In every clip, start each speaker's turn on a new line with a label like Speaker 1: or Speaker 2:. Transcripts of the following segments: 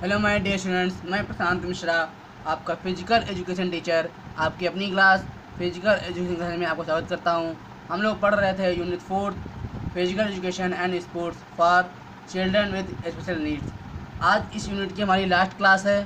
Speaker 1: Hello my dear students, मैं प्रशांत मिश्रा, आपका physical education teacher, आपकी अपनी क्लास फिजिकल एजुकेशन क्लास में आपको स्वागत करता हूं। हम लोग पढ़ रहे थे unit 4 physical education and sports for children with special needs. आज इस यूनिट की हमारी लास्ट क्लास है।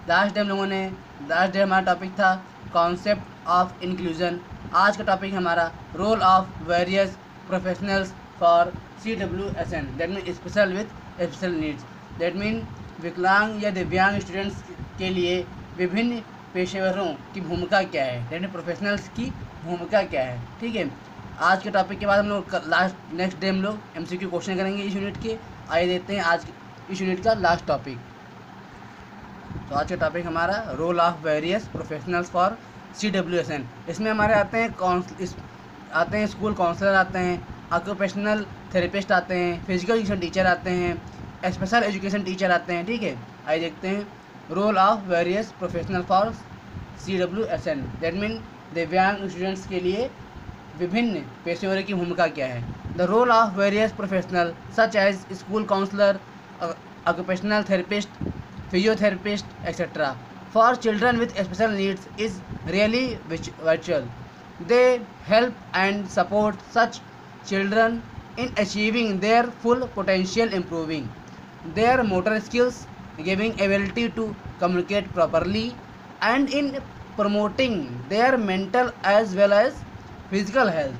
Speaker 1: लास्ट डे हमारा टॉपिक था कॉन्सेप्ट ऑफ इंक्लूजन। आज का टॉपिक हमारा role of various professionals for CWSN, that mean special with special needs. That mean विकलांग या दिव्यांग स्टूडेंट्स के लिए विभिन्न पेशेवरों की भूमिका क्या है, यानी प्रोफेशनल्स की भूमिका क्या है। ठीक है, आज के टॉपिक के बाद हम लोग नेक्स्ट डे हम लोग MCQ क्वेश्चन करेंगे इस यूनिट के। आइए देखते हैं आज इस यूनिट का लास्ट टॉपिक। तो आज का टॉपिक हमारा role of various professionals for CWSN। इसमें हमारे आते हैं स्कूल काउंसलर आते हैं, ऑक्यूपेशनल थेरेपिस्ट आते हैं, फिजिकल एजुकेशन टीचर आते हैं, स्पेशल एजुकेशन टीचर आते हैं। ठीक है, आइए देखते हैं role of various professional for CWSN, that mean दिव्यांग स्टूडेंट्स के लिए विभिन्न पेशेवरों की भूमिका क्या है। The role of various professional such as school counsellor, occupational therapist, physiotherapist etcetera for children with special needs is really virtual. They help and support such children in achieving their full potential, improving their motor skills, giving ability to communicate properly, and in promoting their mental as well as physical health.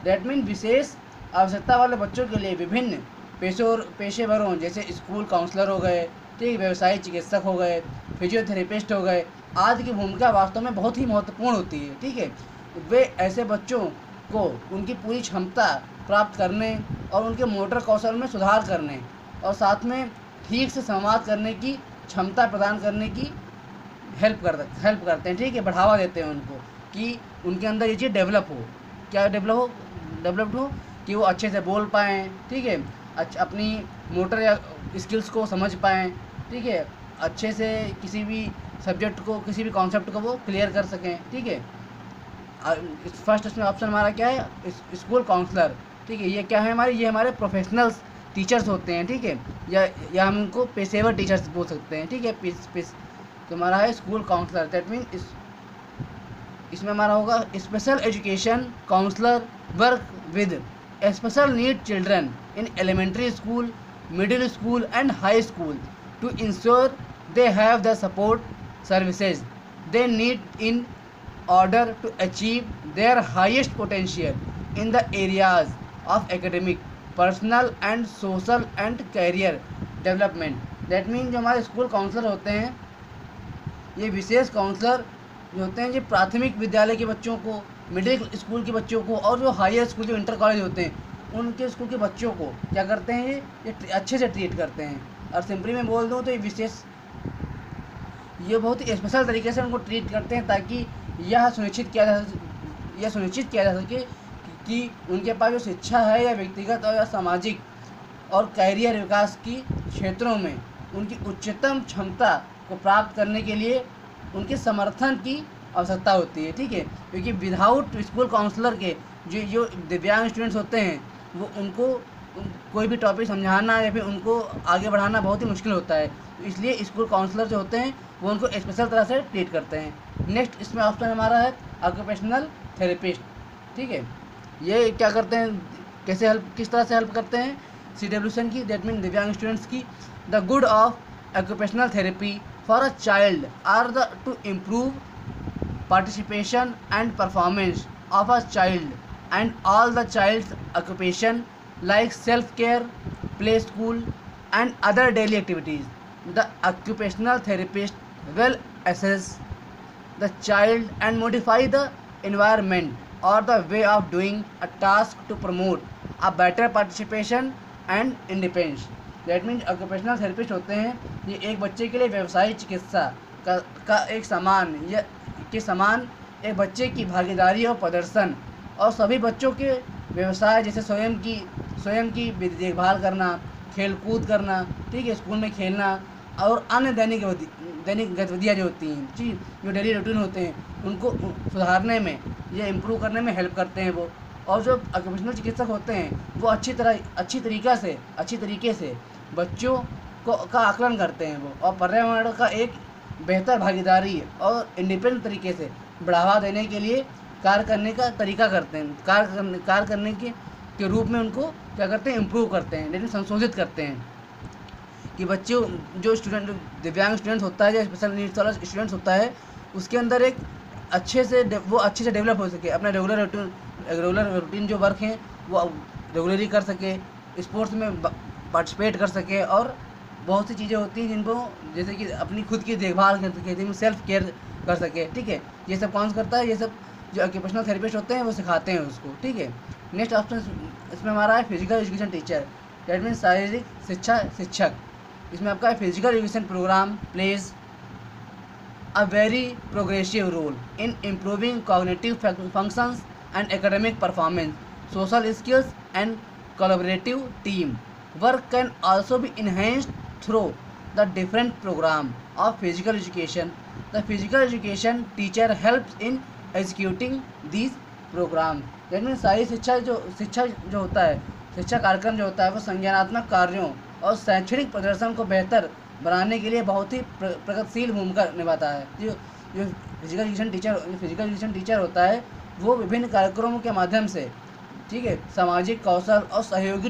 Speaker 1: That means विशेष आवश्यकता वाले बच्चों के लिए विभिन्न पेशेवरों जैसे school counsellor हो गए, ठीक, व्यवसायिक चिकित्सक हो गए, फिजियोथेरेपिस्ट हो गए, आदि की भूमिका वास्तव में बहुत ही महत्वपूर्ण होती है। ठीक है, वे ऐसे बच्चों को उनकी पूरी क्षमता प्राप्त करने और उनके मोटर कौशल में सुधार करने और साथ में ठीक से संवाद करने की क्षमता प्रदान करने की हेल्प करते हैं। ठीक है, बढ़ावा देते हैं उनको कि उनके अंदर ये चीज़ डेवलप्ड हो कि वो अच्छे से बोल पाएँ। ठीक है, अपनी मोटर या स्किल्स को समझ पाएँ। ठीक है, अच्छे से किसी भी सब्जेक्ट को, किसी भी कॉन्सेप्ट को वो क्लियर कर सकें। ठीक है, फर्स्ट इसमें ऑप्शन हमारा क्या है, स्कूल काउंसलर। ठीक है, ये क्या है ये हमारे प्रोफेशनल्स टीचर्स होते हैं। ठीक है, या हम उनको पेशेवर टीचर्स बोल सकते हैं। ठीक है, तो हमारा है स्कूल काउंसलर, दैट मीन इसमें हमारा होगा special education counsellor work with special need children in elementary school, middle school and high school to ensure they have the support services they need in order to achieve their highest potential in the areas of academic, personal and social and career development. That means जो हमारे school counsellor होते हैं, ये विशेष counsellor जो होते हैं जो प्राथमिक विद्यालय के बच्चों को, मिडिल स्कूल के बच्चों को और जो हायर स्कूल, जो इंटर कॉलेज होते हैं, उनके स्कूल के बच्चों को क्या करते हैं, ये अच्छे से ट्रीट करते हैं। और सिंपली मैं बोल दूँ तो ये बहुत ही स्पेशल तरीके से उनको ट्रीट करते हैं ताकि यह सुनिश्चित किया जा सके कि उनके पास जो शिक्षा है या व्यक्तिगत और या सामाजिक और कैरियर विकास की क्षेत्रों में उनकी उच्चतम क्षमता को प्राप्त करने के लिए उनके समर्थन की आवश्यकता होती है। ठीक है, क्योंकि विदाउट स्कूल काउंसलर के जो दिव्यांग स्टूडेंट्स होते हैं, वो उनको कोई भी टॉपिक समझाना या फिर उनको आगे बढ़ाना बहुत ही मुश्किल होता है। तो इसलिए स्कूल काउंसलर जो होते हैं वो उनको स्पेशल तरह से ट्रीट करते हैं। नेक्स्ट इसमें ऑप्शन हमारा है ऑक्यूपेशनल थेरेपिस्ट। ठीक है, ये क्या करते हैं, किस तरह से हेल्प करते हैं CWSN की, दैट मीन दिव्यांग स्टूडेंट्स की। The good of occupational therapy for a child are to improve participation and performance of a child and all the child's occupation like self-care, play school and other daily activities. The occupational therapist will assess the child and modify the environment or the way of doing a task to promote a better participation and independence. That means occupational therapist होते हैं, ये एक बच्चे के लिए व्यवसायिक चिकित्सा का एक समान एक बच्चे की भागीदारी और प्रदर्शन और सभी बच्चों के व्यवसाय जैसे स्वयं की देखभाल करना, खेल कूद करना, ठीक है, स्कूल में खेलना और अन्य दैनिक गतिविधियाँ जो होती हैं, जी, जो डेली रूटीन होते हैं, उनको सुधारने में, ये इम्प्रूव करने में हेल्प करते हैं वो। और जो ऑक्यूपेशनल चिकित्सक होते हैं वो अच्छी तरीके से बच्चों का आकलन करते हैं वो, और पर्यावरण का एक बेहतर भागीदारी और इंडिपेंडेंट तरीके से बढ़ावा देने के लिए कार्य करने का तरीका करते हैं, कार्य करने के रूप में उनको क्या करते हैं, इम्प्रूव करते हैं, लेकिन संशोधित करते हैं कि बच्चों जो स्टूडेंट दिव्यांग स्टूडेंट्स होता है या स्पेशल नीड्स वाला स्टूडेंट्स होता है उसके अंदर एक अच्छे से डेवलप हो सके, अपना रेगुलर रूटीन जो वर्क हैं वो रेगुलरली कर सके, स्पोर्ट्स में पार्टिसिपेट कर सके, और बहुत सी चीज़ें होती हैं जिनको जैसे कि अपनी खुद की देखभाल कर सके, जिनमें सेल्फ केयर कर सके। ठीक है, ये सब कौन करता है, ये सब जो ऑक्यूपेशनल थेरेपिस्ट होते हैं वो सिखाते हैं उसको। ठीक है, नेक्स्ट ऑप्शन इसमें हमारा है physical education teacher, that means शारीरिक शिक्षा शिक्षक। इसमें आपका physical education programme plays a very progressive role in improving cognitive functions and academic performance, social skills and collaborative team work can also be enhanced through the different program of physical education. The physical education teacher helps in executing these program. That means सारी शिक्षा जो होता है, शिक्षा कार्यक्रम जो होता है वो संज्ञानात्मक कार्यों और शैक्षणिक प्रदर्शन को बेहतर बनाने के लिए बहुत ही प्रगतिशील भूमिका निभाता है। जो फिजिकल एजुकेशन टीचर होता है वो विभिन्न कार्यक्रमों के माध्यम से, ठीक है, सामाजिक कौशल और सहयोगी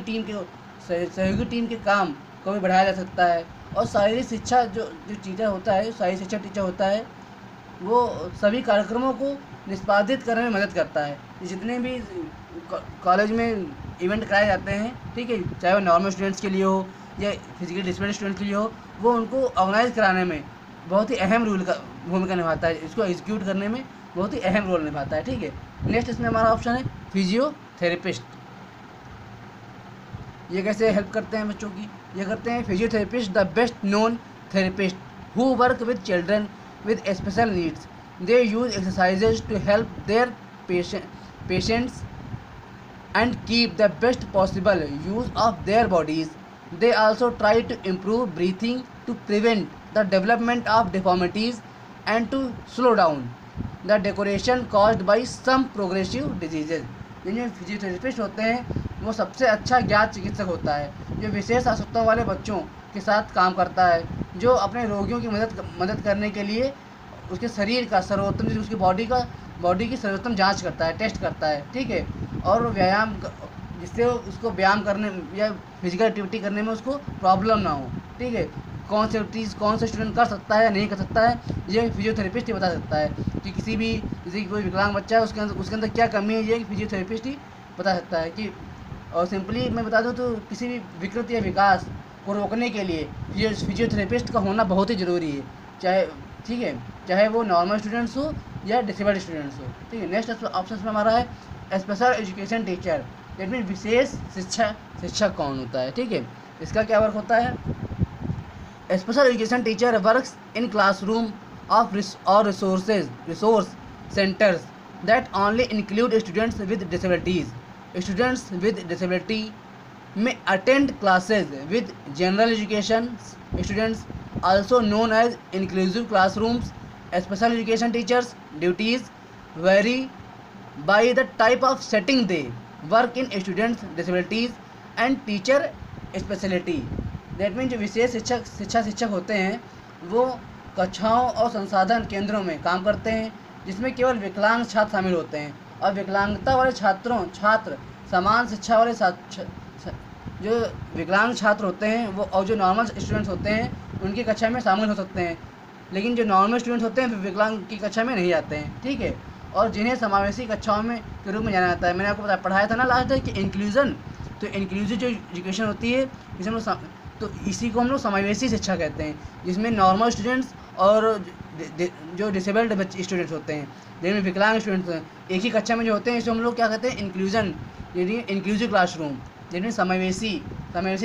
Speaker 1: टीम के काम को भी बढ़ाया जा सकता है। और शारीरिक शिक्षा जो टीचर होता है, शारीरिक शिक्षा टीचर होता है, वो सभी कार्यक्रमों को निष्पादित करने में मदद करता है। जितने भी कॉलेज में इवेंट कराए जाते हैं, ठीक है, चाहे वो नॉर्मल स्टूडेंट्स के लिए हो या फिजिकली डिसेबल्ड स्टूडेंट्स के लिए हो, वो उनको ऑर्गेनाइज कराने में बहुत ही अहम भूमिका निभाता है, इसको एग्जीक्यूट करने में बहुत ही अहम रोल निभाता है। ठीक है, नेक्स्ट इसमें हमारा ऑप्शन है फिजियोथेरेपिस्ट। ये कैसे हेल्प करते हैं बच्चों की, ये करते हैं physiotherapist the best known therapist who work with children with special needs. They use exercises to help their patients and keep the best possible use of their bodies. They also try to improve breathing to prevent the development of deformities and to slow down the deterioration caused by some progressive diseases. जिनमें physiotherapist होते हैं वो सबसे अच्छा ज्ञात चिकित्सक होता है जो विशेष आवश्यकताओं वाले बच्चों के साथ काम करता है, जो अपने रोगियों की मदद करने के लिए उसके शरीर का सर्वोत्तम, उसकी बॉडी की सर्वोत्तम जांच करता है, टेस्ट करता है। ठीक है, और व्यायाम जिससे उसको व्यायाम करने या फिजिकल एक्टिविटी करने में उसको प्रॉब्लम ना हो। ठीक है, कौन से स्टूडेंट कर सकता है या नहीं कर सकता है, ये फिजियोथेरेपिस्ट ही बता सकता है कि किसी भी जैसे कोई विकलांग बच्चा है उसके अंदर क्या कमी है, ये फिजियोथेरेपिस्ट ही बता सकता है कि। और सिंपली मैं बता दूं तो किसी भी विकृति या विकास को रोकने के लिए फिजियोथेरेपिस्ट का होना बहुत ही ज़रूरी है, चाहे वो नॉर्मल स्टूडेंट्स हो या डिसेबल्ड स्टूडेंट्स हो। ठीक है, नेक्स्ट ऑप्शन में हमारा है special education teacher, that mean विशेष शिक्षक कौन होता है। ठीक है, इसका क्या वर्क होता है, special education teacher works in classroom of resource centers that only include students with disabilities. Students with disability में attend classes with general education students, also known as inclusive classrooms. Special education teachers duties vary by the type of setting they work in, students disabilities and teacher specialty. That means जो विशेष शिक्षक होते हैं वो कक्षाओं और संसाधन केंद्रों में काम करते हैं जिसमें केवल विकलांग छात्र शामिल होते हैं, और विकलांगता वाले छात्र समान शिक्षा वाले जो विकलांग छात्र होते हैं वो और जो नॉर्मल स्टूडेंट्स होते हैं उनकी कक्षा में शामिल हो सकते हैं, लेकिन जो नॉर्मल स्टूडेंट्स होते हैं विकलांग की कक्षा में नहीं आते हैं। ठीक है, और जिन्हें समावेशी कक्षाओं में के रूप में जाना जाता है। मैंने आपको पढ़ाया था ना लास्ट टाइम कि इंक्लूजन, तो इंक्लूसिव जो एजुकेशन होती है तो इसी को हम लोग समावेशी शिक्षा कहते हैं, जिसमें नॉर्मल स्टूडेंट्स और जो डिसेबल्ड स्टूडेंट्स होते हैं, जिनमें विकलांग स्टूडेंट्स हैं, एक ही कक्षा में जो होते हैं, इसे हम लोग क्या कहते हैं, इंक्लूजन, यानी इंक्लूसिव क्लासरूम, जिनमें समावेशी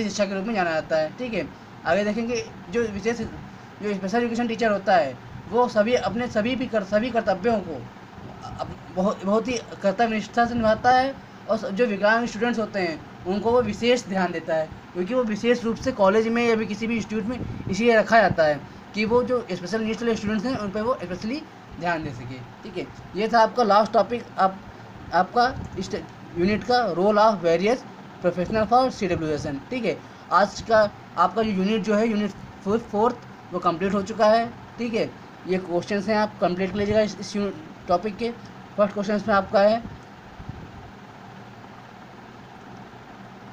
Speaker 1: शिक्षा के रूप में जाना जाता है। ठीक है, आगे देखेंगे जो स्पेशल एजुकेशन टीचर होता है वो सभी कर्तव्यों को बहुत ही कर्तव्य निष्ठा से निभाता है, और जो विकलांग स्टूडेंट्स होते हैं उनको वो विशेष ध्यान देता है, क्योंकि वो विशेष रूप से कॉलेज में या भी किसी भी इंस्टीट्यूट में इसलिए रखा जाता है कि वो जो स्पेशल नीड्स वाले स्टूडेंट्स हैं उन पर वो स्पेशली ध्यान दे सके। ठीक है, ये था आपका लास्ट टॉपिक आपका यूनिट का role of various professional for CWSN। ठीक है, आपका जो यूनिट 4 वो कंप्लीट हो चुका है। ठीक है, ये क्वेश्चन हैं, आप कंप्लीट कर लीजिएगा इस टॉपिक के। फर्स्ट क्वेश्चन में आपका है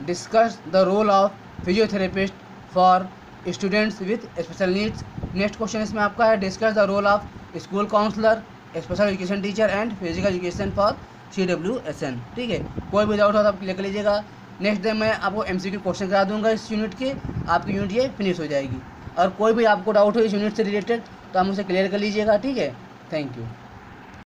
Speaker 1: discuss the role of physiotherapist for students with special needs. Next question इसमें आपका है discuss the role of school counsellor, special education teacher and physical education for CWSN। ठीक है, कोई भी डाउट हो तो आप क्लियर कर लीजिएगा। नेक्स्ट डे मैं आपको MCQ क्वेश्चन करा दूंगा इस यूनिट के, आपकी यूनिट ये फिनिश हो जाएगी। और कोई भी आपको डाउट हो इस यूनिट से रिलेटेड तो आप मुझसे क्लियर कर लीजिएगा। ठीक है, थैंक यू।